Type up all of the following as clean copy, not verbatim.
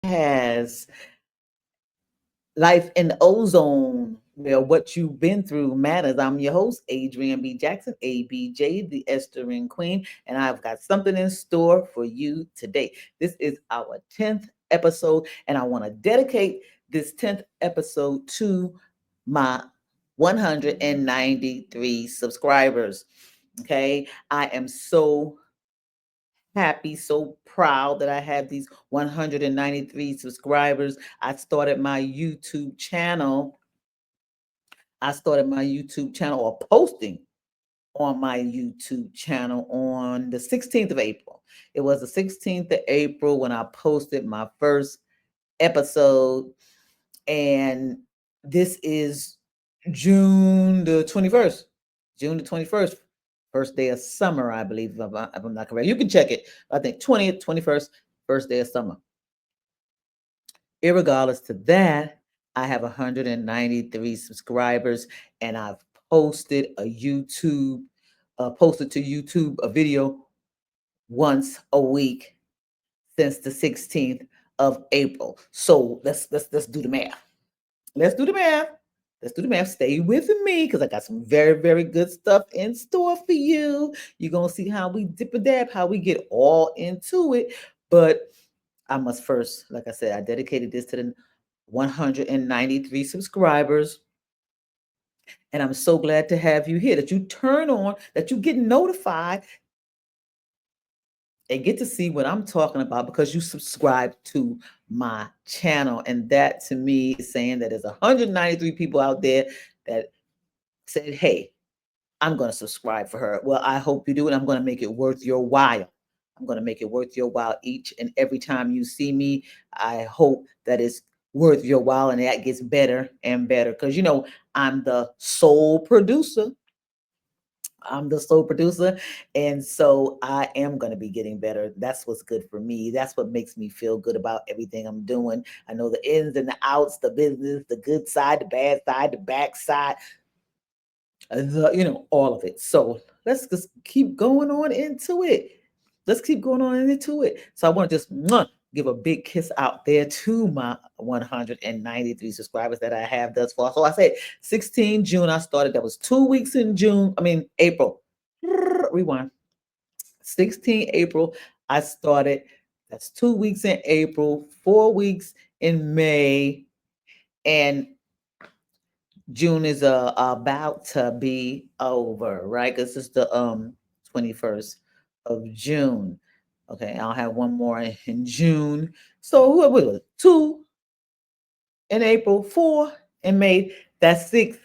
has Life in the Ozone, where what you've been through matters. I'm your host, Adrian B. Jackson, ABJ, the Esthering Queen, and I've got something in store for you today. This is our 10th episode, and I want to dedicate this 10th episode to my 193 subscribers. Okay, I am so happy, so proud that I have these 193 subscribers. I started my YouTube channel. I started my YouTube channel or posting on my YouTube channel on the 16th of April. It was the 16th of April when I posted my first episode. And this is June the 21st. June the 21st, first day of summer, I believe, if I'm not correct. You can check it. I think 20th, 21st, first day of summer. Irregardless to that, I have 193 subscribers, and I've posted to YouTube a video once a week since the 16th of April. So let's do the math. Let's do the math. Let's do the math. Stay with me because I got some very, very good stuff in store for you. You're going to see how we dip and dab, how we get all into it. But I must first, like I said, I dedicated this to the 193 subscribers. And I'm so glad to have you here, that you turn on, that you get notified and get to see what I'm talking about because you subscribe to my channel. And that to me is saying that there's 193 people out there that said, hey, I'm going to subscribe for her. Well, I hope you do, and I'm going to make it worth your while. I'm going to make it worth your while each and every time you see me. I hope that it's worth your while and that gets better and better because, I'm the sole producer. I'm the sole producer. And so I am going to be getting better. That's what's good for me. That's what makes me feel good about everything I'm doing. I know the ins and the outs, the business, the good side, the bad side, the back side, all of it. So let's just keep going on into it. Let's keep going on into it. So I want to just give a big kiss out there to my 193 subscribers that I have thus far. So I said 16 June, I started. That was 2 weeks in April. Rewind. 16 April, I started. That's 2 weeks in April, 4 weeks in May, and June is about to be over, right? Because it's the 21st of June. Okay, I'll have one more in June. So what was it? 2 in April, 4 in May. That's 6,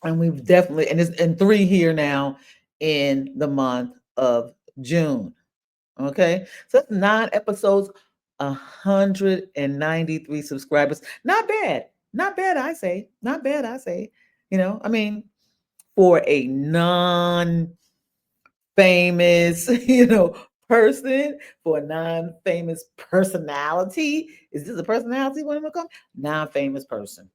and we've definitely and 3 here now in the month of June. Okay, so that's 9 episodes, 193 subscribers. Not bad. Not bad, I say. Not bad, I say. I mean, for a non-famous, person, for a non-famous personality. Is this a personality? What am I calling? Non-famous person.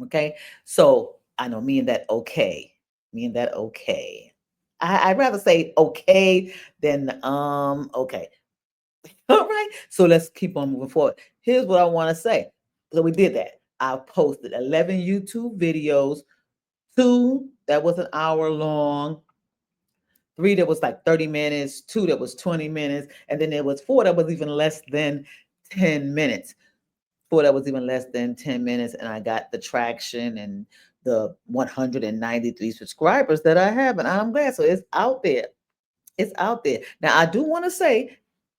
Okay. So I know me and that okay. Me and that okay. I'd rather say okay than okay. All right. So let's keep on moving forward. Here's what I want to say. So we did that. I posted 11 YouTube videos, 2 that was an hour long, 3 that was like 30 minutes, 2 that was 20 minutes, and then there was 4 that was even less than 10 minutes. 4 that was even less than 10 minutes, and I got the traction and the 193 subscribers that I have, and I'm glad. So it's out there. It's out there. Now, I do want to say,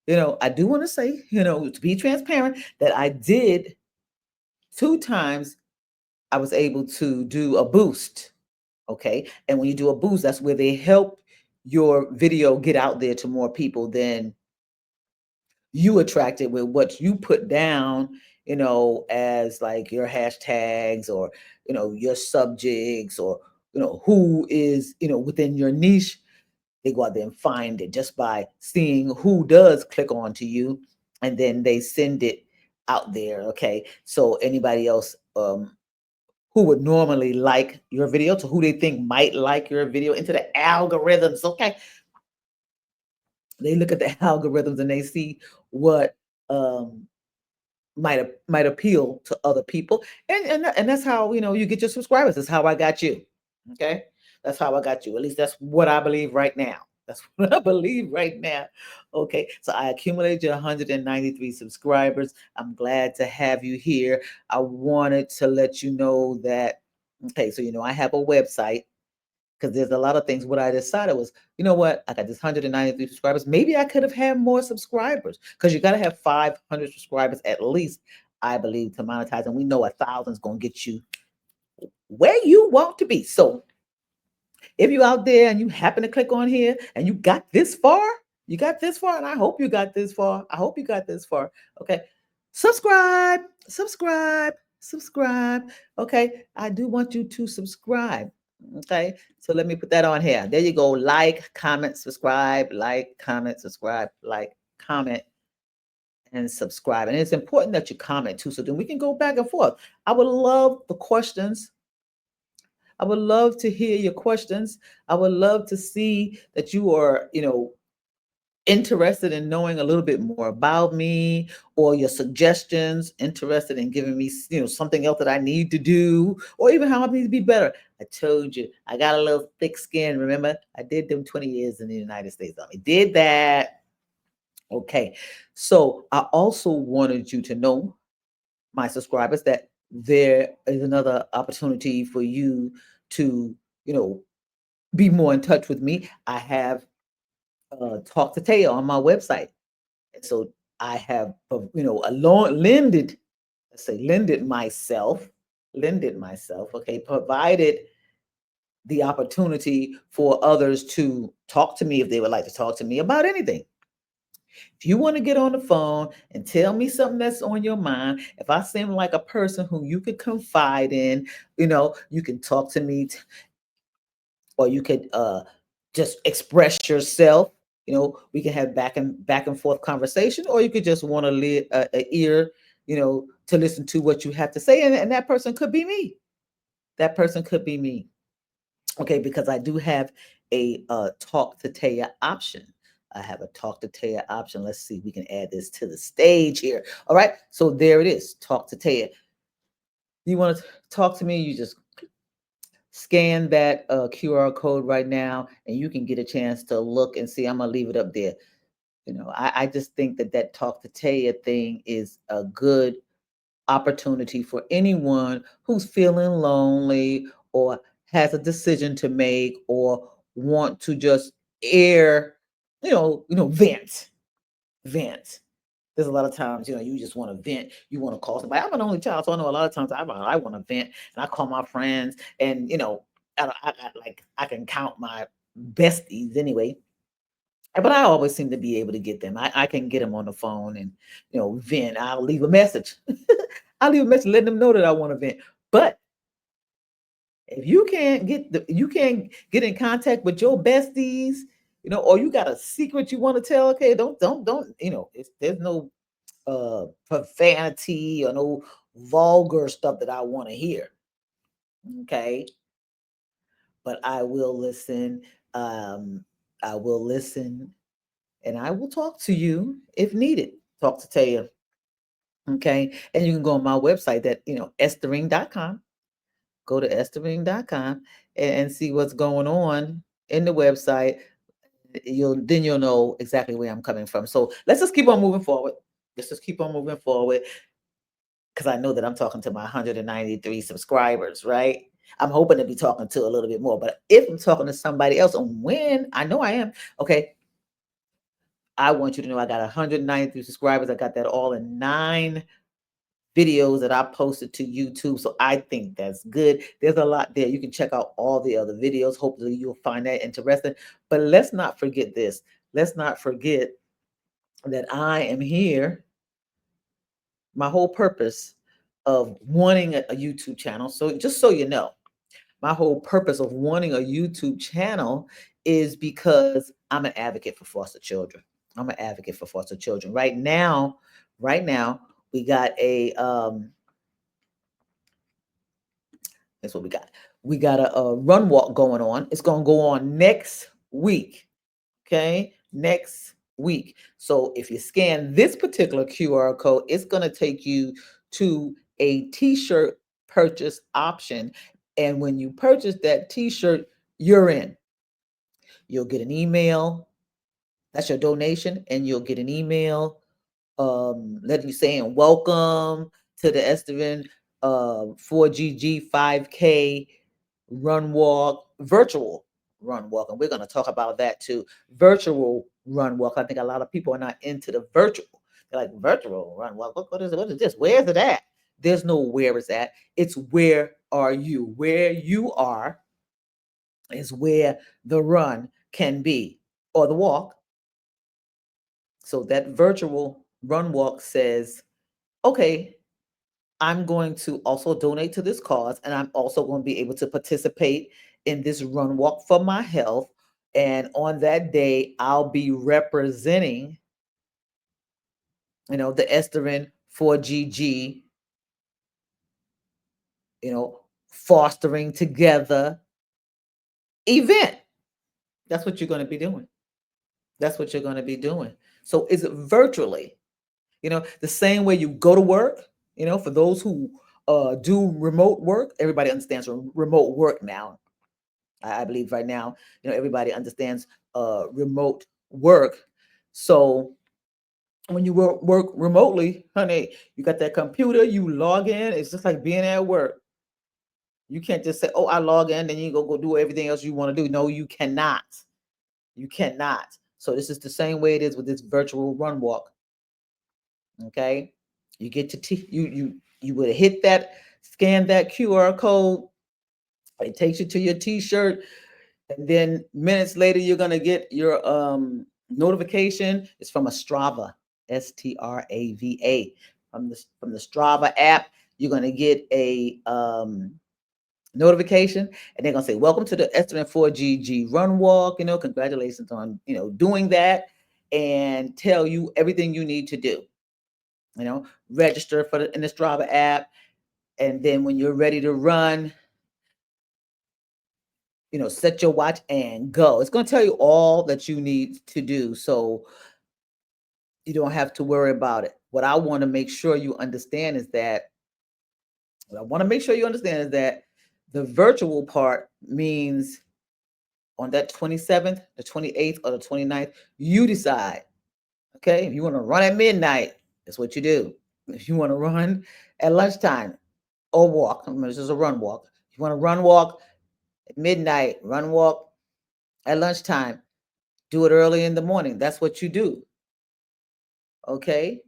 to be transparent, that I did 2 times, I was able to do a boost. Okay. And when you do a boost, that's where they help your video get out there to more people than you attracted with what you put down, as like your hashtags or, your subjects or, who is, within your niche. They go out there and find it just by seeing who does click on to you, and then they send it out there. Okay. So anybody else who would normally like your video to who they think might like your video into the algorithms. Okay. They look at the algorithms and they see what um, might appeal to other people, and that's how you get your subscribers. That's how I got you. Okay, that's how I got you. At least that's what I believe right now. That's what I believe right now. Okay, so I accumulated your 193 subscribers. I'm glad to have you here. I wanted to let you know that. Okay, so I have a website because there's a lot of things. What I decided was, you know what? I got this 193 subscribers. Maybe I could have had more subscribers because you got to have 500 subscribers at least, I believe, to monetize. And we know 1,000 is going to get you where you want to be. So if you out there and you happen to click on here and you got this far, and I hope you got this far. I hope you got this far. Okay. Subscribe, subscribe, subscribe. Okay. I do want you to subscribe. Okay. So let me put that on here. There you go. Like, comment, subscribe, like, comment, subscribe, like, comment, and subscribe. And it's important that you comment too, so then we can go back and forth. I would love the questions. I would love to hear your questions. I would love to see that you are, interested in knowing a little bit more about me, or your suggestions, interested in giving me, something else that I need to do, or even how I need to be better. I told you, I got a little thick skin. Remember, I did them 20 years in the United States Army. Did that. Okay. So I also wanted you to know, my subscribers, that there is another opportunity for you to, you know, be more in touch with me. I have Talk to Taya on my website. And so I have, a long lended, let's say, lended myself, okay, provided the opportunity for others to talk to me if they would like to talk to me about anything. If you want to get on the phone and tell me something that's on your mind, if I seem like a person who you could confide in, you can talk to me, or you could just express yourself. We can have back and forth conversation, or you could just want to a ear, to listen to what you have to say, and that person could be me. That person could be me. Okay, because I do have a talk to Taya option. I have a talk to Taya option. Let's see, we can add this to the stage here. All right, so there it is. Talk to Taya. You want to talk to me? You just scan that QR code right now, and you can get a chance to look and see. I'm gonna leave it up there. I just think that talk to Taya thing is a good opportunity for anyone who's feeling lonely, or has a decision to make, or want to just air, vent. There's a lot of times, you just want to vent. You want to call somebody. I'm an only child, so I know a lot of times I want to vent, and I call my friends, and I can count my besties anyway, but I always seem to be able to get them. I can get them on the phone and vent. I'll leave a message. I'll leave a message letting them know that I want to vent. But if you can't get in contact with your besties, or you got a secret you want to tell, okay, don't, there's no profanity or no vulgar stuff that I want to hear. Okay. But I will listen. I will listen, and I will talk to you if needed. Talk to Taya. Okay. And you can go on my website, that, esthering.com. Go to esthering.com and see what's going on in the website. You'll know exactly where I'm coming from. So let's just keep on moving forward. Let's just keep on moving forward, because I know that I'm talking to my 193 subscribers, right? I'm hoping to be talking to a little bit more, but if I'm talking to somebody else, and when I know I am, okay, I want you to know I got 193 subscribers. I got that all in 9 videos that I posted to YouTube. So I think that's good. There's a lot there. You can check out all the other videos. Hopefully you'll find that interesting. But let's not forget this. Let's not forget that I am here. My whole purpose of wanting a YouTube channel. So just so you know, my whole purpose of wanting a YouTube channel is because I'm an advocate for foster children. I'm an advocate for foster children. Right now, we got that's what we got. We got a run walk going on. It's going to go on next week. Okay. Next week. So if you scan this particular QR code, it's going to take you to a t-shirt purchase option. And when you purchase that t-shirt, you're in. You'll get an email. That's your donation. And you'll get an email letting you saying welcome to the Esthering 4GG 5K run walk, virtual run walk. And we're going to talk about that too. Virtual run walk. I think a lot of people are not into the virtual. They're like, virtual run walk. What is it? What is this? Where is it at? There's no where it's at. It's where are you? Where you are is where the run can be or the walk. So that virtual run walk says, okay, I'm going to also donate to this cause, and I'm also going to be able to participate in this run walk for my health. And on that day, I'll be representing, the Esthering 4GG, fostering together event. That's what you're going to be doing. That's what you're going to be doing. So is it virtually? The same way you go to work, for those who do remote work, everybody understands remote work now. I believe right now, everybody understands remote work. So when you work remotely, honey, you got that computer, you log in. It's just like being at work. You can't just say, "Oh, I log in," then you go do everything else you want to do. No, you cannot. You cannot. So this is the same way it is with this virtual run walk. Okay, you get to you would hit that, scan that QR code. It takes you to your T-shirt, and then minutes later you're gonna get your notification. It's from a Strava, Strava, from the Strava app. You're gonna get a notification, and they're gonna say, "Welcome to the Esthering 4GG Run Walk. Congratulations on doing that," and tell you everything you need to do. Register in the Strava app, and then when you're ready to run, set your watch and go. It's going to tell you all that you need to do, so you don't have to worry about it. What I want to make sure you understand is that the virtual part means on that 27th, the 28th, or the 29th, you decide. Okay, if you want to run at midnight, that's what you do. If you want to run at lunchtime or walk, this is a run walk. If you want to run walk at midnight, run walk at lunchtime, do it early in the morning. That's what you do. Okay.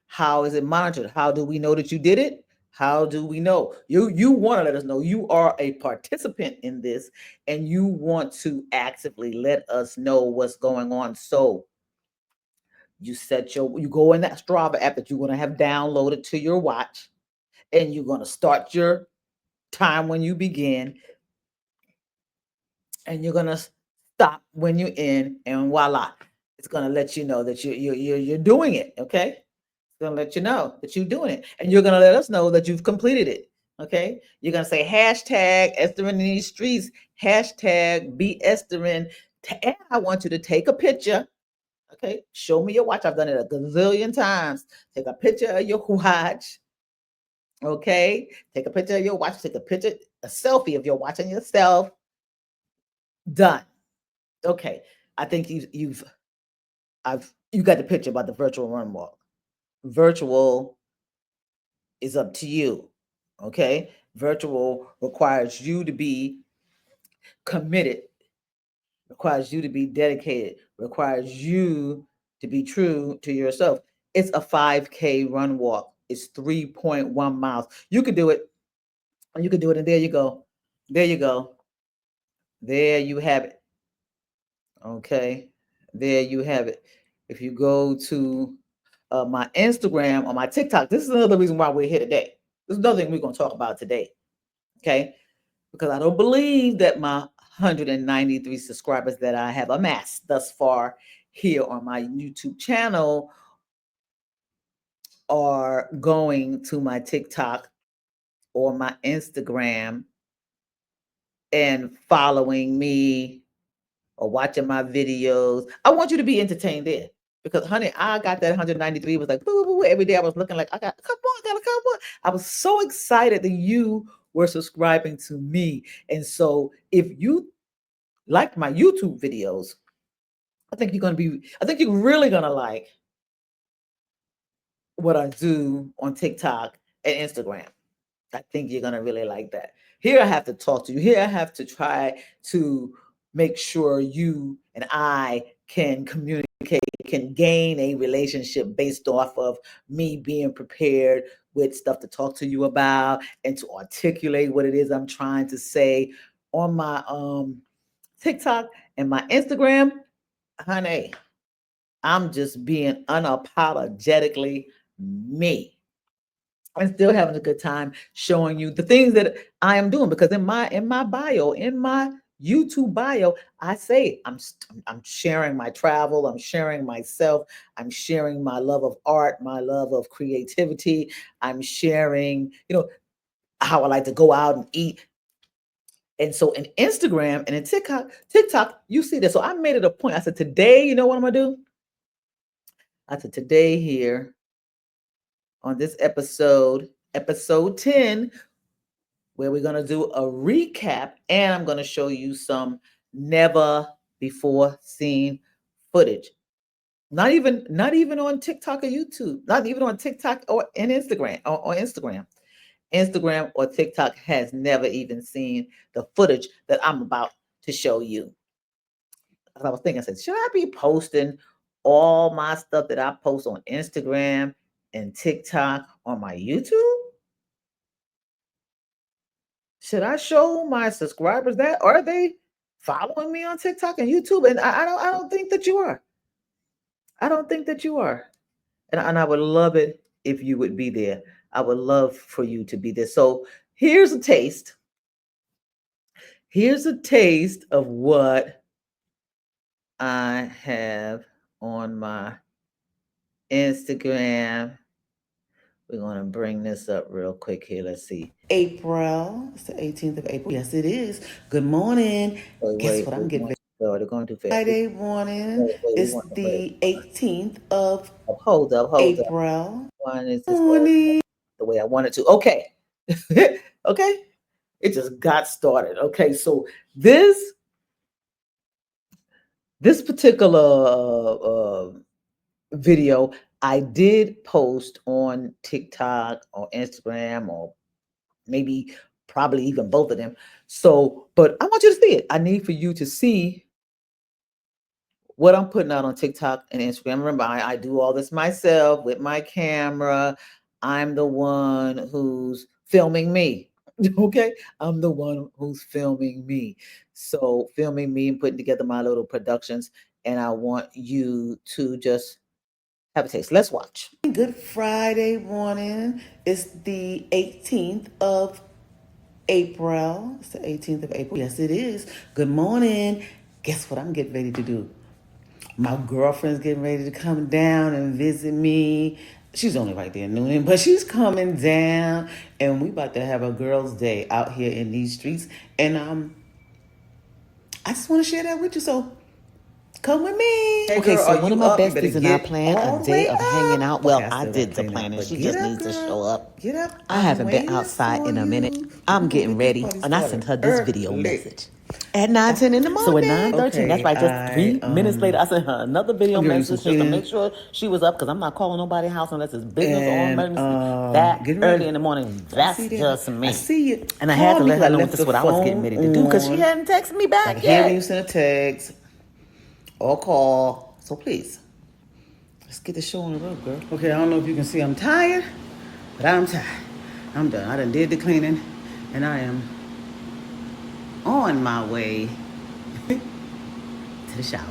How is it monitored? How do we know that you did it? How do we know? You want to let us know you are a participant in this, and you want to actively let us know what's going on. So you go in that Strava app that you're going to have downloaded to your watch, and you're going to start your time when you begin, and you're going to stop when you end, and voila, it's going to let you know that you're doing it. Okay, it's going to let you know that you're doing it, and you're going to let us know that you've completed it. Okay, you're going to say hashtag Esthering in these streets, hashtag be Esthering, and I want you to take a picture. Okay, show me your watch. I've done it a gazillion times. Take a picture of your watch. Okay, take a picture of your watch. Take a selfie of your watching yourself. Done. Okay, I think you got the picture about the virtual run walk. Virtual is up to you. Okay, virtual requires you to be committed, requires you to be dedicated, requires you to be true to yourself. It's a 5K run walk. It's 3.1 miles. You can do it. You can do it, and there you go. There you go. There you have it. Okay. There you have it. If you go to my Instagram or my TikTok, this is another reason why we're here today. This is another thing we're going to talk about today. Okay. Because I don't believe that my 193 subscribers that I have amassed thus far here on my YouTube channel are going to my TikTok or my Instagram and following me or watching my videos. I want you to be entertained there. Because honey, I got that 193. It was like boo, boo, boo. Every day I was looking like I got a couple more, got a couple more. I was so excited that you were subscribing to me. And so if you like my YouTube videos, I think you're really gonna like what I do on TikTok and Instagram. I think you're gonna really like that. Here I have to talk to you. Here I have to try to make sure you and I can communicate, can gain a relationship based off of me being prepared with stuff to talk to you about and to articulate what it is I'm trying to say on my TikTok and my Instagram. Honey, I'm just being unapologetically me. I'm still having a good time showing you the things that I am doing because in my bio, in my YouTube bio, I say I'm sharing my travel, I'm sharing myself, I'm sharing my love of art, my love of creativity, I'm sharing, how I like to go out and eat. And so in Instagram and in TikTok, you see this. So I made it a point. I said, today, you know what I'm gonna do? I said, today here on this episode 10, where we're going to do a recap and I'm going to show you some never before seen footage. Not even on TikTok or YouTube, not even on TikTok or in Instagram or Instagram. Instagram or TikTok has never even seen the footage that I'm about to show you. I was thinking, I said, should I be posting all my stuff that I post on Instagram and TikTok on my YouTube? Should I show my subscribers that? Are they following me on TikTok and YouTube? And I don't think that you are. I don't think that you are. And I would love it if you would be there. I would love for you to be there. So here's a taste. Here's a taste of what I have on my Instagram. We're going to bring this up real quick here. Let's see. April. It's the 18th of April. Yes, it is. Good morning. Guess what I'm getting ready. They're going too fast. Friday morning. It's the 18th of Hold up. April. One is this morning. The way I wanted to. Okay. Okay. It just got started. Okay. So this particular video I did post on TikTok or Instagram or maybe probably even both of them. So, but I want you to see it. I need for you to see what I'm putting out on TikTok and Instagram. Remember, I do all this myself with my camera. I'm the one who's filming me. Okay. I'm the one who's filming me. So filming me and putting together my little productions. And I want you to just have a taste. Let's watch. Good Friday morning. It's the 18th of April. It's the 18th of April. Yes, it is. Good morning. Guess what I'm getting ready to do? My girlfriend's getting ready to come down and visit me. She's only right there in Noonan, but she's coming down, and we about to have a girls' day out here in these streets. And I just want to share that with you. So come with me. Hey, Okay, girl, so one of my besties and I get planned all a the day way of up. hanging out. Well, Okay, I still did gotta the clean up, planning. but She get just up, needs to girl. show up. Get up. I I'm haven't been waiting outside for in a minute. you. I'm We gonna getting get this ready. party And I sent her started this video early. message at 9:10 in the morning. So at 9:13, that's right, just 3 minutes later, I sent her another video I'm doing some message just to cleaning. make sure she was up because I'm not calling nobody's house unless it's business or And emergency. That getting early ready. in the morning, I that's see that. just I me. see you. And I had to Call me let 'cause her I know left this the is what I was getting phone ready to do because she on. hadn't texted me I back can hear when you yet. send a text or call. So please, let's get the show on the road, girl. Okay, I don't know if you can see I'm tired, but I'm tired. I'm done. I done did the cleaning, and I am on my way to the shower.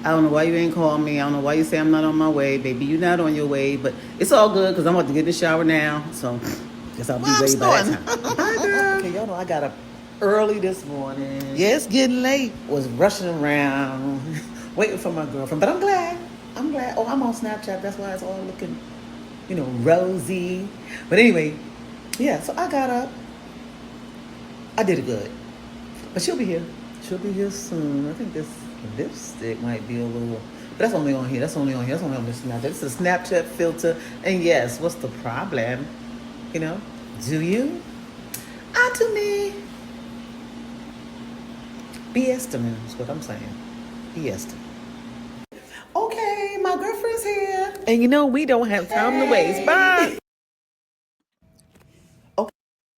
I don't know why you ain't called me. I don't know why you say I'm not on my way. Baby, you're not on your way, but it's all good because I'm about to get in the shower now. So guess I'll be ready by that time. Bye, girl. Okay, y'all know I got up early this morning. Yeah, it's getting late. Was rushing around, waiting for my girlfriend. But I'm glad. I'm glad. Oh, I'm on Snapchat. That's why it's all looking, rosy. But anyway, yeah, so I got up. I did it good. But she'll be here. She'll be here soon. I think this lipstick might be a little, but that's only on here. That's only on here. That's only on this Snapchat. This is a Snapchat filter. And yes, what's the problem? You know, do you? Ah, to me. Be Esthering is what I'm saying. Be Esthering. Okay, my girlfriend's here. And you know, we don't have time to waste. Bye. Okay.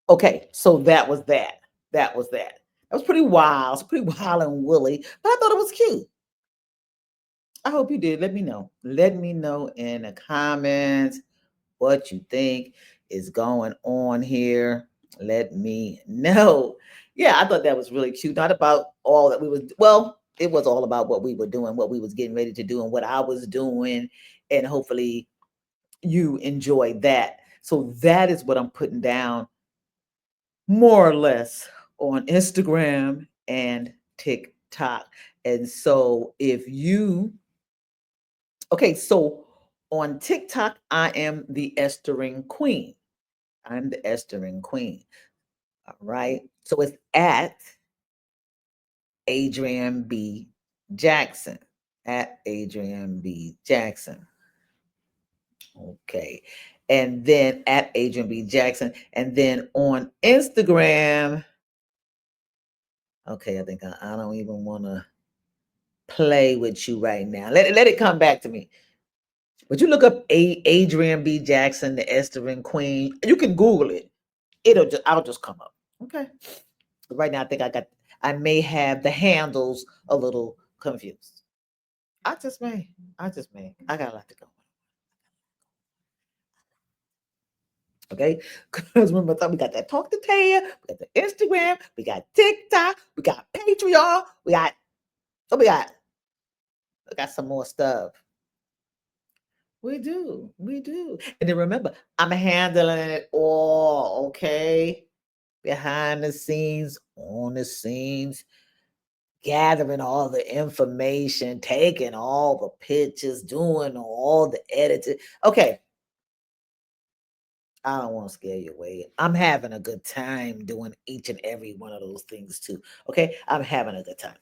Okay, so that was that. That was that. That was pretty wild. It's pretty wild and woolly, but I thought it was cute. I hope you did. Let me know. Let me know in the comments what you think is going on here. Let me know. Yeah, I thought that was really cute. Not about all that we was, well, it was all about what we were doing, what we was getting ready to do, and what I was doing. And hopefully you enjoyed that. So that is what I'm putting down more or less on Instagram and TikTok. And so if you, okay, so on TikTok, I am the Esthering Queen. I'm the Esthering Queen. All right. So it's at Adrian B. Jackson. At Adrian B. Jackson. Okay. And then at Adrian B. Jackson. And then on Instagram, okay, I think I don't even want to play with you right now. Let it come back to me. But you look up Adrian B. Jackson, the Esthering Queen. You can Google it. I'll just come up. Okay. Right now, I may have the handles a little confused. I just may. I just may. I got a lot to go. Okay. Because remember, we got that Talk to Taya, we got the Instagram, we got TikTok, we got Patreon, we got some more stuff. We do. We do. And then remember, I'm handling it all, okay? Behind the scenes, on the scenes, gathering all the information, taking all the pictures, doing all the editing. Okay. I don't want to scare you away. I'm having a good time doing each and every one of those things too. Okay. I'm having a good time.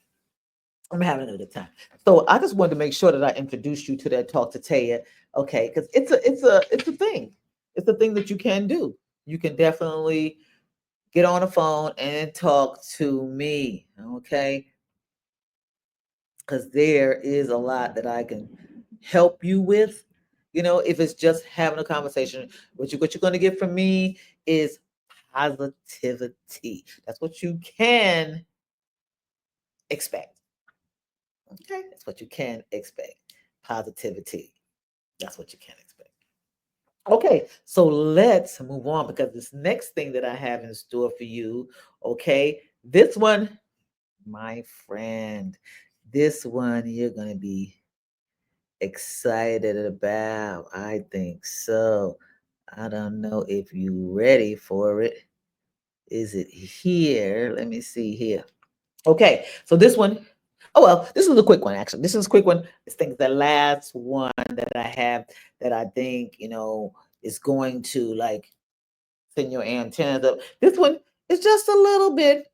I'm having a good time. So I just wanted to make sure that I introduced you to that Talk to Taya. Okay, because it's a thing. It's a thing that you can do. You can definitely get on the phone and talk to me. Okay. Because there is a lot that I can help you with. You know, if it's just having a conversation, what you're going to get from me is positivity. That's what you can expect. Okay, that's what you can expect. Positivity. That's what you can expect. Okay, so let's move on because this next thing that I have in store for you, okay, this one, my friend, this one you're going to be excited about. I think so. I don't know if you ready for it. Is it here? Let me see here. Okay, so this one, oh well, this is a quick one actually. This is a quick one. This thing's the last one that I have that I think, is going to like send your antennas up. This one is just a little bit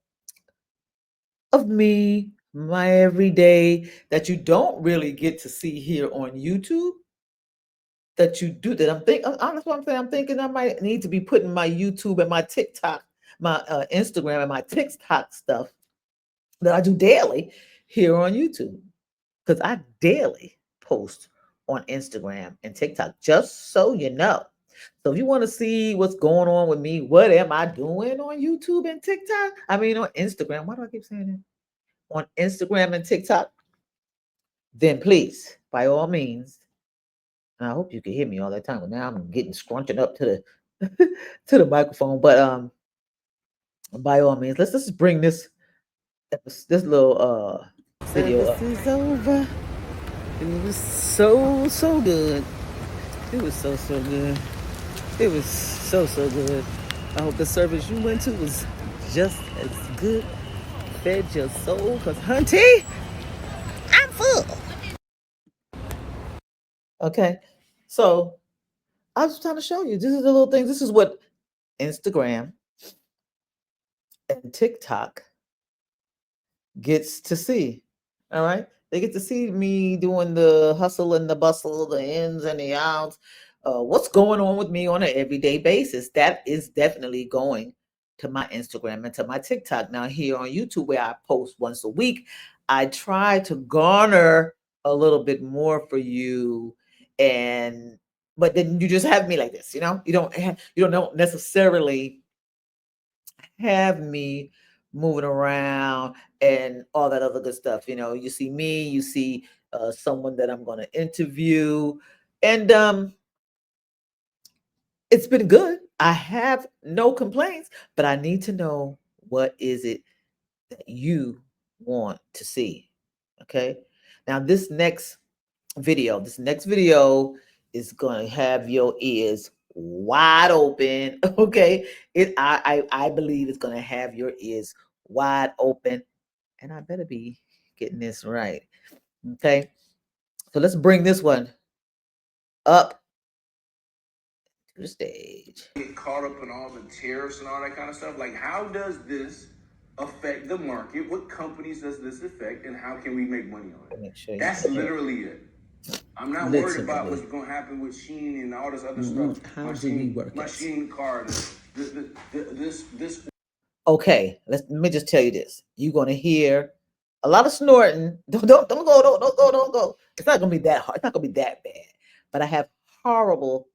of me, my everyday that you don't really get to see here on YouTube. That you do that. I'm thinking. Honestly, I'm saying I'm thinking I might need to be putting my YouTube and my TikTok, my Instagram and my TikTok stuff that I do daily here on YouTube because I daily post on Instagram and TikTok. Just so you know. So if you want to see what's going on with me, what am I doing on YouTube and TikTok? I mean on Instagram. Why do I keep saying that? On Instagram and TikTok, then please, by all means, and I hope you can hear me all that time. But now I'm getting scrunching up to the to the microphone. But by all means, let's just bring this little video up. Service is over. It was so good. It was so good. It was so good. I hope the service you went to was just as good. Fed your soul, cause hunty, I'm full. Okay, so I was trying to show you. This is the little things. This is what Instagram and TikTok gets to see. All right. They get to see me doing the hustle and the bustle, the ins and the outs, what's going on with me on an everyday basis. That is definitely going to my Instagram and to my TikTok. Now, here on YouTube, where I post once a week, I try to garner a little bit more for you. And, but then you just have me like this, you don't necessarily have me moving around and all that other good stuff. You see me, you see someone that I'm going to interview, and it's been good. I have no complaints, but I need to know, what is it that you want to see? Okay. Now, this next video is going to have your ears wide open. Okay. I believe it's going to have your ears wide open, and I better be getting this right. Okay. So let's bring this one up to the stage. Get caught up in all the tariffs and all that kind of stuff. Like, how does this affect the market? What companies does this affect, and how can we make money on it? Make sure That's literally it. I'm not worried about what's going to happen with Sheen and all this other stuff. How do we work my it? Sheen card, this. Okay, let me just tell you this. You're gonna hear a lot of snorting. Don't go. It's not gonna be that hard. It's not gonna be that bad. But I have horrible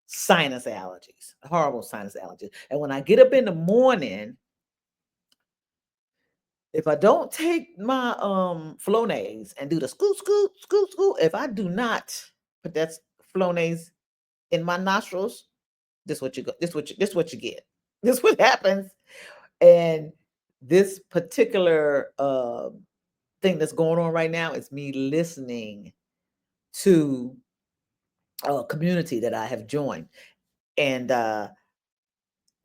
sinus allergies. Horrible sinus allergies. And when I get up in the morning, if I don't take my Flonase and do the scoot, scoot, scoot, scoot, if I do not put that Flonase in my nostrils, this what you go. This what you get. This what happens. And this particular thing that's going on right now is me listening to a community that I have joined, and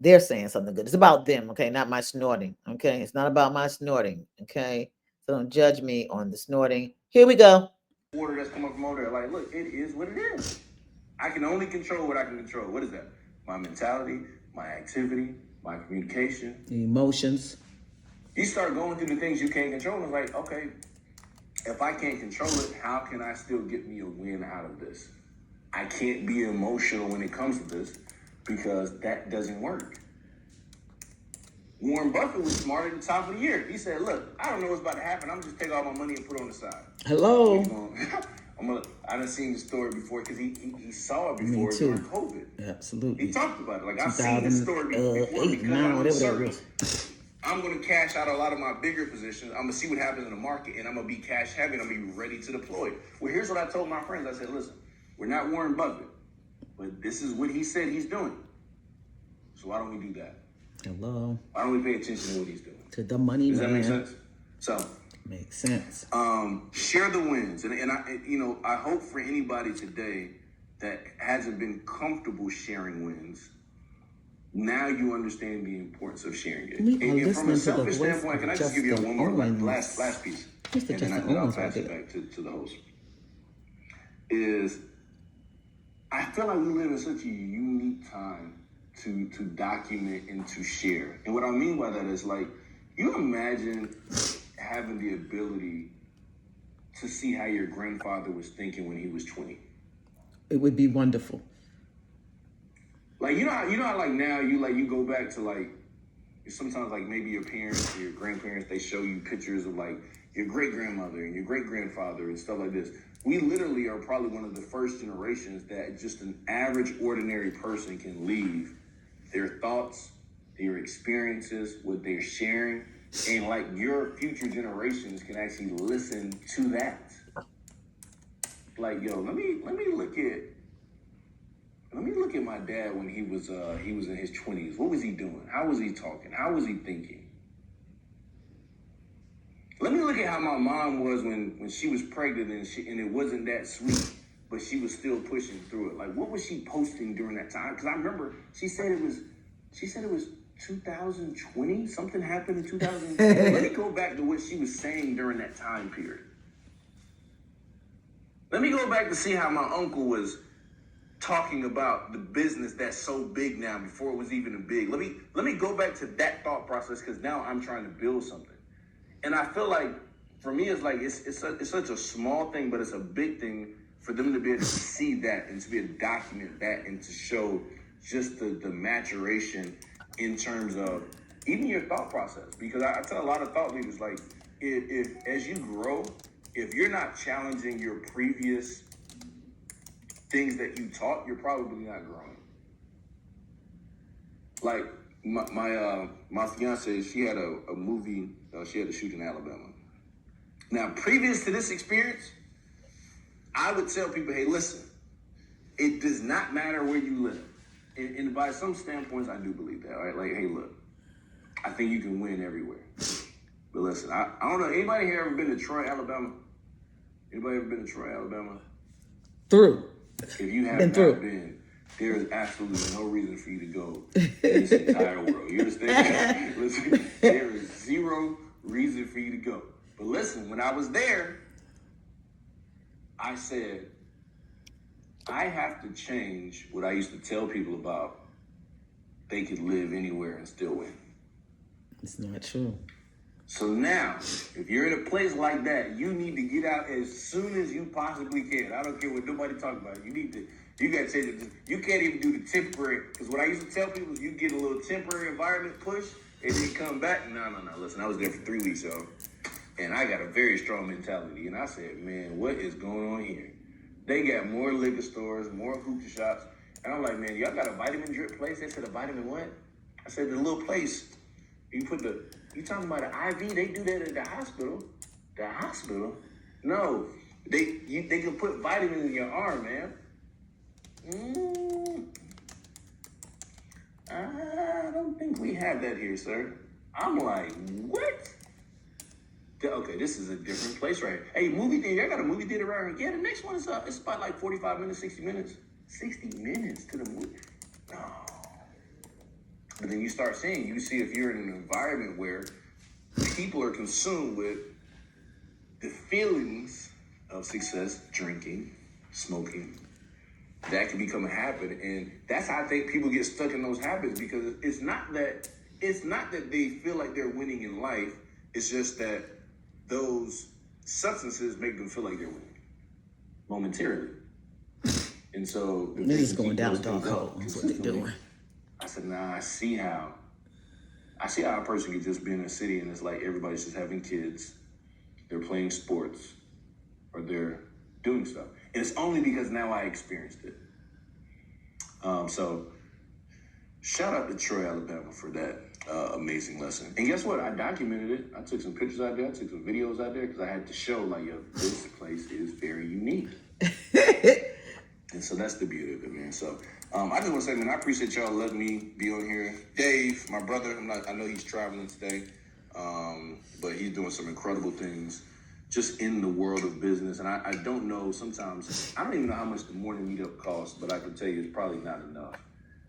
they're saying something good. It's about them, okay, not my snorting. Okay, it's not about my snorting. Okay, so don't judge me on the snorting. Here we go. Water that's coming from over there. Like, look, it is what it is. I can only control what I can control. What is that? My mentality, my activity, my communication, Emotions. You start going through the things you can't control, and it's like, okay, if I can't control it, how can I still get me a win out of this? I can't be emotional when it comes to this, because that doesn't work. Warren Buffett was smart at the top of the year. He said, look, I don't know what's about to happen. I'm just take all my money and put it on the side. Hello. I done seen the story before, because he saw it before during COVID. Absolutely. He talked about it. Like, I've seen this story before, because I'm whatever that was. I'm going to cash out a lot of my bigger positions. I'm going to see what happens in the market, and I'm going to be cash heavy, and I'm going to be ready to deploy. Well, here's what I told my friends. I said, listen, we're not Warren Buffett, but this is what he said he's doing. So why don't we do that? Hello. Why don't we pay attention to what he's doing? To the money, Does that man. make sense? So makes sense. Share the wins, and I hope for anybody today that hasn't been comfortable sharing wins, now you understand the importance of sharing it. And from a selfish standpoint, can I just give you one more last piece? Mr. And Justin then I'll Owens pass it back to the host. Is I feel like we live in such a unique time to document and to share. And what I mean by that is, like, you imagine having the ability to see how your grandfather was thinking when he was 20. It would be wonderful. Like, you know how like now you go back to, like, sometimes, like, maybe your parents or your grandparents, they show you pictures of, like, your great grandmother and your great grandfather and stuff like this. We literally are probably one of the first generations that just an average, ordinary person can leave their thoughts, their experiences, what they're sharing, and, like, your future generations can actually listen to that. Like, yo, let me look at my dad when he was in his 20s. What was he doing? How was he talking? How was he thinking? Let me look at how my mom was when she was pregnant and it wasn't that sweet, but she was still pushing through it. Like, what was she posting during that time? Because I remember she said it was 2020. Something happened in 2020. Let me go back to what she was saying during that time period. Let me go back to see how my uncle was talking about the business that's so big now before it was even big. Let me go back to that thought process, because now I'm trying to build something. And I feel like for me, it's like it's such a small thing, but it's a big thing for them to be able to see that and to be able to document that and to show just the maturation in terms of even your thought process. Because I tell a lot of thought leaders, like, if as you grow, if you're not challenging your previous things that you taught, you're probably not growing. Like my fiance, she had a movie she had to shoot in Alabama. Now, previous to this experience, I would tell people, hey, listen, it does not matter where you live. And by some standpoints, I do believe that, right? Like, hey, look, I think you can win everywhere. But listen, I don't know, anybody here ever been to Troy, Alabama? Anybody ever been to Troy, Alabama? Through. If you have Been not through. been, there is absolutely no reason for you to go in this entire world. You understand? Listen, there is zero reason for you to go. But listen, when I was there, I said, I have to change what I used to tell people about they could live anywhere and still win. It's not true. So now, if you're in a place like that, you need to get out as soon as you possibly can. I don't care what nobody talks about. You got to change it. You can't even do the temporary. Because what I used to tell people is you get a little temporary environment push and then come back. No. Listen, I was there for 3 weeks, y'all. And I got a very strong mentality. And I said, man, what is going on here? They got more liquor stores, more hookah shops. And I'm like, man, y'all got a vitamin drip place? They said, a vitamin what? I said, the little place. You talking about an IV? They do that at the hospital. The hospital? No. They can put vitamins in your arm, man. I don't think we have that here, sir. I'm like, what? Okay, this is a different place, right? Hey, movie theater. I got a movie theater around here. Yeah, the next one is up. It's about like 45 minutes, 60 minutes. 60 minutes to the movie. No. But then you start seeing, you see if you're in an environment where people are consumed with the feelings of success, drinking, smoking, that can become a habit. And that's how I think people get stuck in those habits, because it's not that they feel like they're winning in life. It's just that those substances make them feel like they're winning momentarily. And so They're just going down a dark hole. That's what they're doing. I said, nah, I see how a person could just be in a city and it's like everybody's just having kids, they're playing sports, or they're doing stuff. And it's only because now I experienced it. So shout out to Troy, Alabama for that amazing lesson. And guess what? I documented it. I took some pictures out there. I took some videos out there because I had to show, like, yo, this place is very unique. And so that's the beauty of it, man. So I just want to say, man, I appreciate y'all letting me be on here. Dave, my brother, I know he's traveling today, but he's doing some incredible things just in the world of business. And I don't know, sometimes, I don't even know how much the morning meetup costs, but I can tell you it's probably not enough.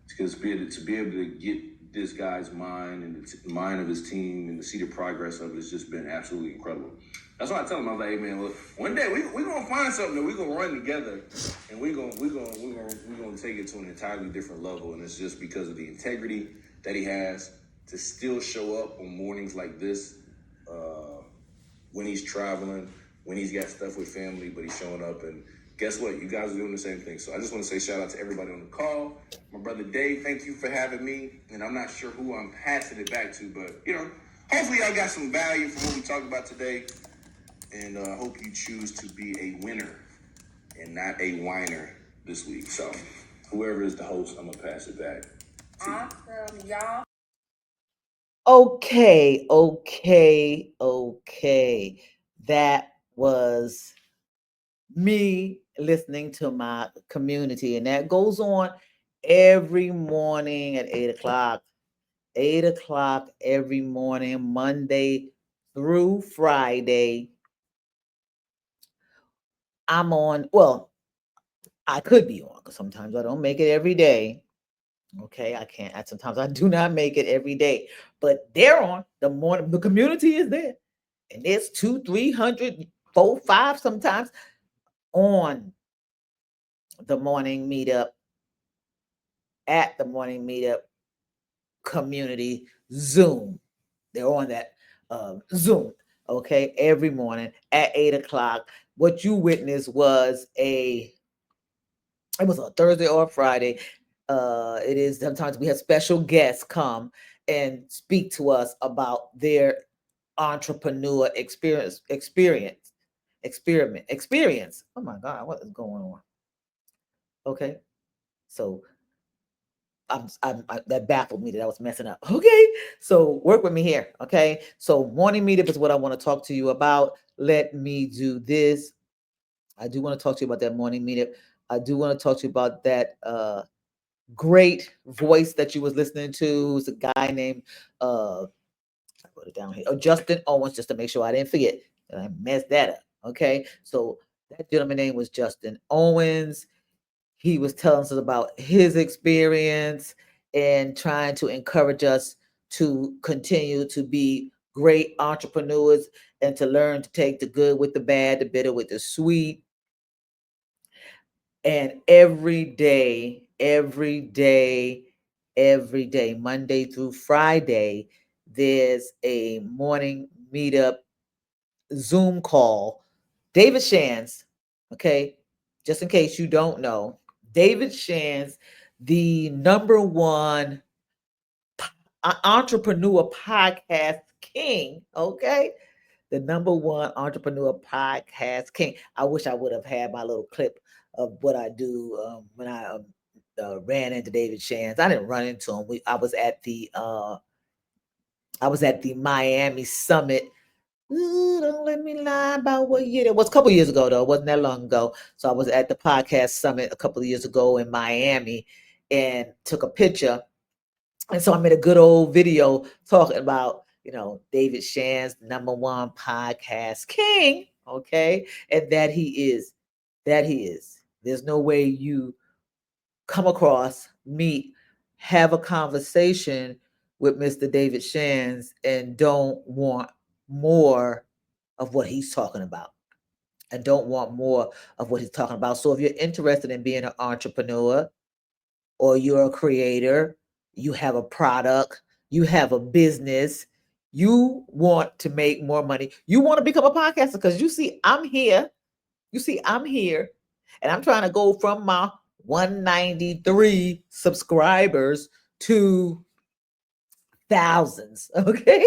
Because to be able to get this guy's mind and the mind of his team and to see the progress of it has just been absolutely incredible. That's why I tell him, I was like, hey, man, look, one day we're gonna find something that we're gonna run together, and we're gonna take it to an entirely different level. And it's just because of the integrity that he has to still show up on mornings like this, when he's traveling, when he's got stuff with family, but he's showing up. And guess what? You guys are doing the same thing. So I just want to say shout out to everybody on the call. My brother Dave, thank you for having me. And I'm not sure who I'm passing it back to, but, hopefully y'all got some value from what we talked about today. And I hope you choose to be a winner and not a whiner this week. So whoever is the host, I'm going to pass it back to you. Awesome, y'all. Okay. That was me listening to my community, and that goes on every morning at 8 o'clock. 8 o'clock every morning, Monday through Friday. I'm on. Well, I could be on because sometimes I don't make it every day. Okay, I can't. Sometimes I do not make it every day, but they're on the morning. The community is there, and there's 200, 300, 400, 500 sometimes on the morning meetup, at the morning meetup community Zoom. They're on that Zoom. Okay, every morning at 8 o'clock. What you witnessed was it was a Thursday or a Friday. It is sometimes we have special guests come and speak to us about their entrepreneur experience. Oh my God, what is going on? Okay, so that baffled me that I was messing up. Okay, so work with me here. Okay, so morning meetup is what I want to talk to you about. Let me do this. I do want to talk to you about that morning meetup. I do want to talk to you about that great voice that you was listening to. It's a guy named I wrote it down here. Oh, Justin Owens, just to make sure I didn't forget. And I messed that up. Okay, so that gentleman name was Justin Owens. He was telling us about his experience and trying to encourage us to continue to be great entrepreneurs and to learn to take the good with the bad, the bitter with the sweet. And every day, Monday through Friday, there's a morning meetup Zoom call. David Shands, okay, just in case you don't know, David Shands, the number one entrepreneur podcast king, okay? The number one entrepreneur podcast king. I wish I would have had my little clip of what I do when I ran into David Shands. I didn't run into him. I was at the Miami Summit. Ooh, don't let me lie about what year it was. A couple years ago, though. It wasn't that long ago. So I was at the podcast summit a couple of years ago in Miami and took a picture. And so I made a good old video talking about, David Shands, number one podcast king. Okay. And that he is. That he is. There's no way you come across, meet, have a conversation with Mr. David Shands and don't want more of what he's talking about and don't want more of what he's talking about. So if you're interested in being an entrepreneur or you're a creator, you have a product, you have a business, you want to make more money, you want to become a podcaster because you see, I'm here. You see, I'm here and I'm trying to go from my 193 subscribers to thousands. Okay.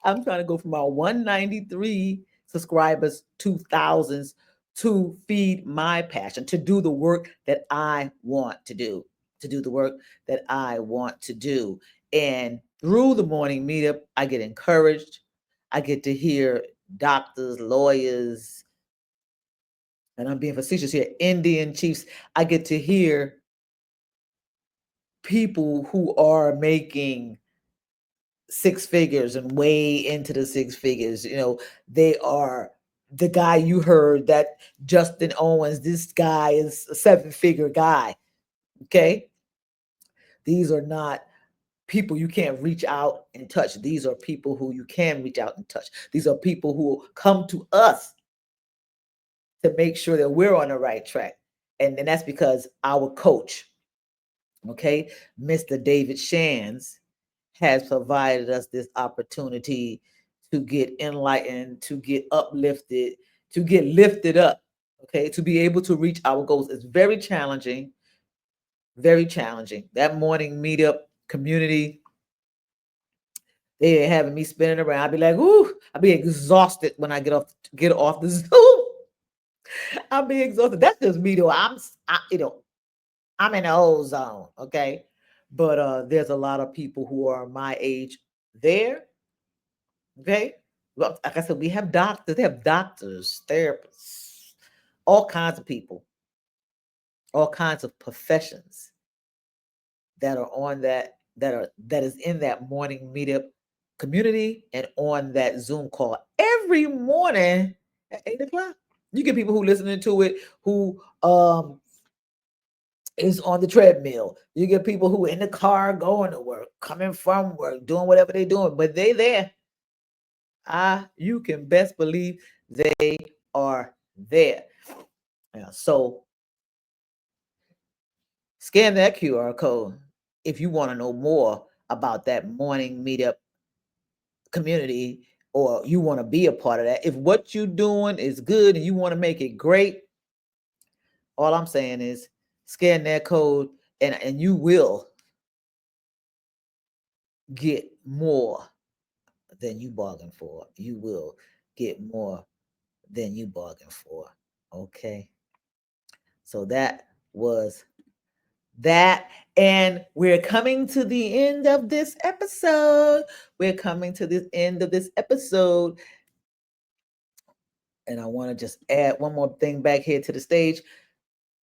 I'm trying to go from my 193 subscribers to thousands to feed my passion, to do the work that I want to do, to do the work that I want to do. And through the morning meetup, I get encouraged. I get to hear doctors, lawyers, and I'm being facetious here, Indian chiefs. I get to hear people who are making six figures and way into the six figures. They are the guy you heard, that Justin Owens. This guy is a seven-figure guy. Okay. These are not people you can't reach out and touch. These are people who you can reach out and touch. These are people who come to us to make sure that we're on the right track. And that's because our coach, okay, Mr. David Shands, has provided us this opportunity to get enlightened, to get uplifted, to get lifted up, okay, to be able to reach our goals. It's very challenging, very challenging. That morning meetup community, they having me spinning around. I'd be like, ooh, I'd be exhausted when I get off the Zoom. I'll be exhausted. That's just me though. I'm in the old zone, okay? But there's a lot of people who are my age there, okay? Well, like I said, we have doctors, they have doctors, therapists, all kinds of people, all kinds of professions that are on that is in that morning meetup community and on that Zoom call every morning at 8 o'clock. You get people who listening to it who is on the treadmill. You get people who in the car going to work, coming from work, doing whatever they're doing, but they there. You can best believe they are there. Yeah, so scan that QR code if you want to know more about that morning meetup community or you want to be a part of that. If what you're doing is good and you want to make it great, all I'm saying is scan that code and you will get more than you bargained for. You will get more than you bargained for. Okay. So that was that. And we're coming to the end of this episode. We're coming to the end of this episode. And I want to just add one more thing back here to the stage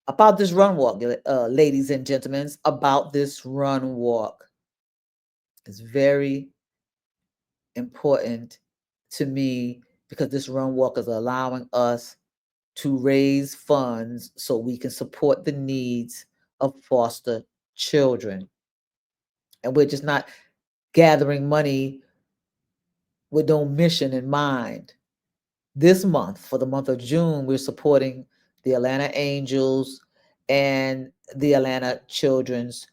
about this run walk, ladies and gentlemen, about this run walk. It's very important to me because this run walk is allowing us to raise funds so we can support the needs of foster children. And we're just not gathering money with no mission in mind. This month, for the month of June, we're supporting the Atlanta Angels and the Atlanta Children's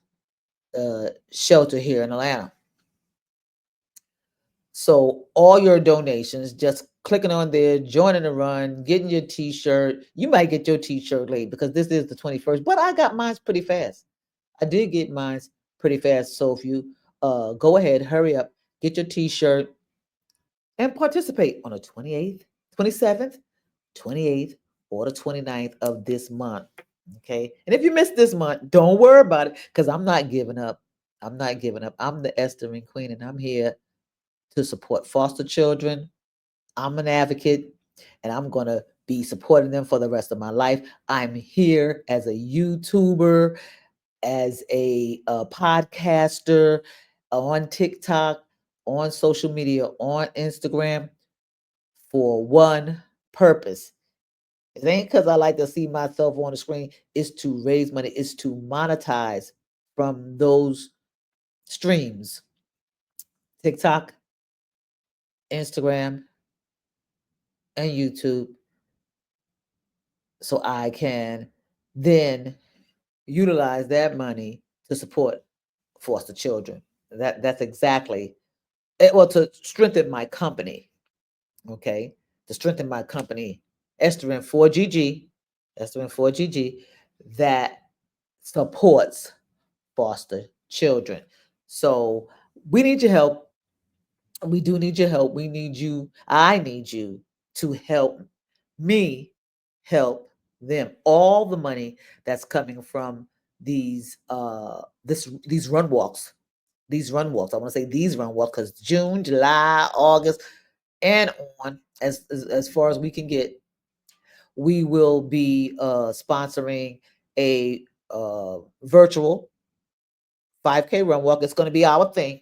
Shelter here in Atlanta. So all your donations, just clicking on there, joining the run, getting your t-shirt. You might get your t-shirt late because this is the 21st, but I got mine pretty fast. I did get mine pretty fast. So if you go ahead, hurry up, get your t-shirt and participate on the 28th, 27th, 28th, or the 29th of this month. Okay. And if you missed this month, don't worry about it because I'm not giving up. I'm not giving up. I'm the Esthering Queen and I'm here to support foster children. I'm an advocate and I'm going to be supporting them for the rest of my life. I'm here as a YouTuber, as a podcaster, on TikTok, on social media, on Instagram for one purpose. It ain't because I like to see myself on the screen. It's to raise money. It's to monetize from those streams. TikTok, Instagram, and YouTube. So I can then utilize that money to support foster children. That's exactly it. Well, to strengthen my company, okay, to strengthen my company, Esthering 4GG, Esthering 4GG, that supports foster children. So we need your help. We do need your help. We need you. I need you to help me help them. All the money that's coming from these run walks. These run walks. I want to say these run walks because June, July, August, and on as far as we can get, we will be sponsoring a virtual 5K run walk. It's going to be our thing.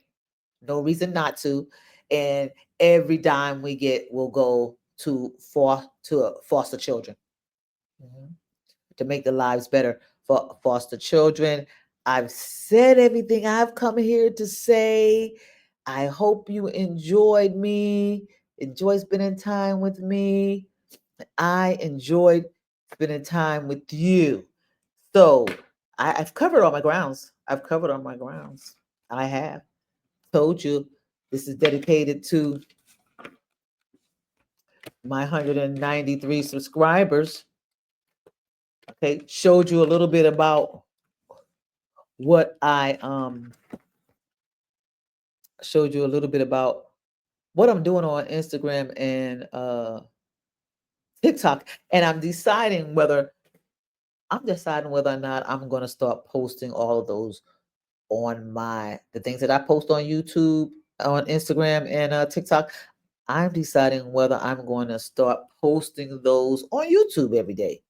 No reason not to. And every dime we get will go to foster children. Mhm. To make the lives better for foster children. I've said everything I've come here to say. I hope you enjoyed me. Enjoy spending time with me. I enjoyed spending time with you. So I've covered all my grounds. I've covered all my grounds. I have told you this is dedicated to my 193 subscribers. Okay, showed you a little bit about what I showed you a little bit about what I'm doing on Instagram and TikTok, and I'm deciding whether or not I'm going to start posting all of those on the things that I post on YouTube, on Instagram, and TikTok. I'm deciding whether I'm going to start posting those on YouTube every day.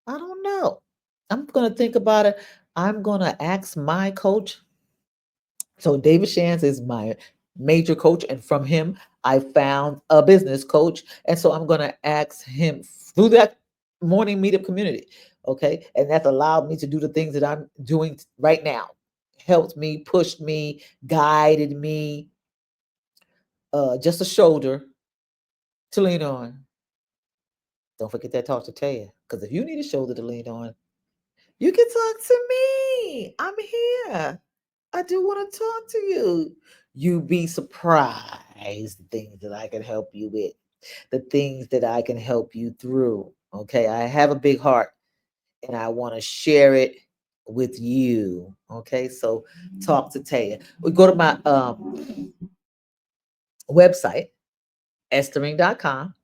I don't know. I'm going to think about it. I'm going to ask my coach. So David Shands is my major coach, and from him, I found a business coach. And so I'm going to ask him through that morning meetup community. Okay. And that's allowed me to do the things that I'm doing right now. Helped me, pushed me, guided me, just a shoulder to lean on. Don't forget that talk to Taya. Because if you need a shoulder to lean on, you can talk to me. I'm here. I do want to talk to you. You be surprised the things that I can help you with, the things that I can help you through. Okay, I have a big heart and I want to share it with you. Okay, so talk to Taya. We go to my website, esthering.com,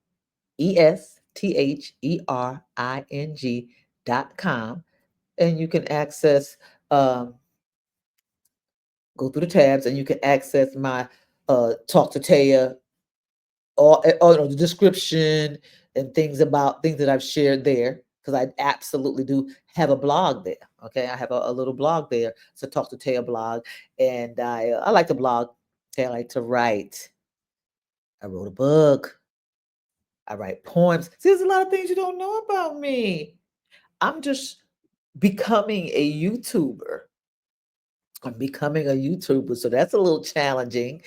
ESTHERING.com, and you can access um, go through the tabs and you can access my talk to Taya or the description and things about things that I've shared there, because I absolutely do have a blog there. Okay, I have a little blog there. It's a Talk to Taya blog, and I like to blog. Okay, I like to write. I wrote a book. I write poems. See, there's a lot of things you don't know about me. I'm just becoming a YouTuber. I'm becoming a YouTuber, so that's a little challenging.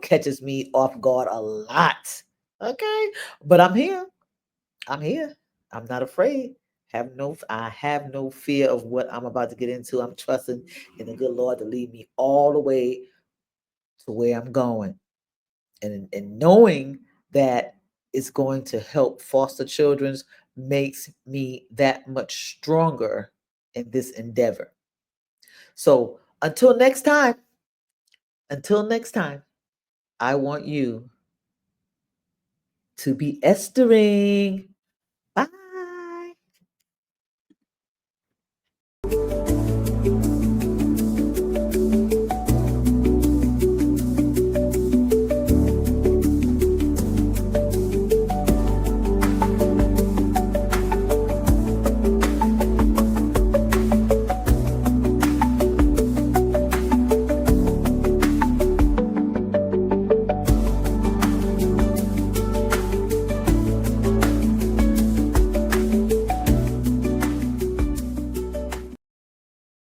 Catches me off guard a lot. Okay, but I'm here. I'm here. I'm not afraid. I have no fear of what I'm about to get into. I'm trusting in the good Lord to lead me all the way to where I'm going. And knowing that it's going to help foster children's makes me that much stronger in this endeavor. So until next time, I want you to be estering.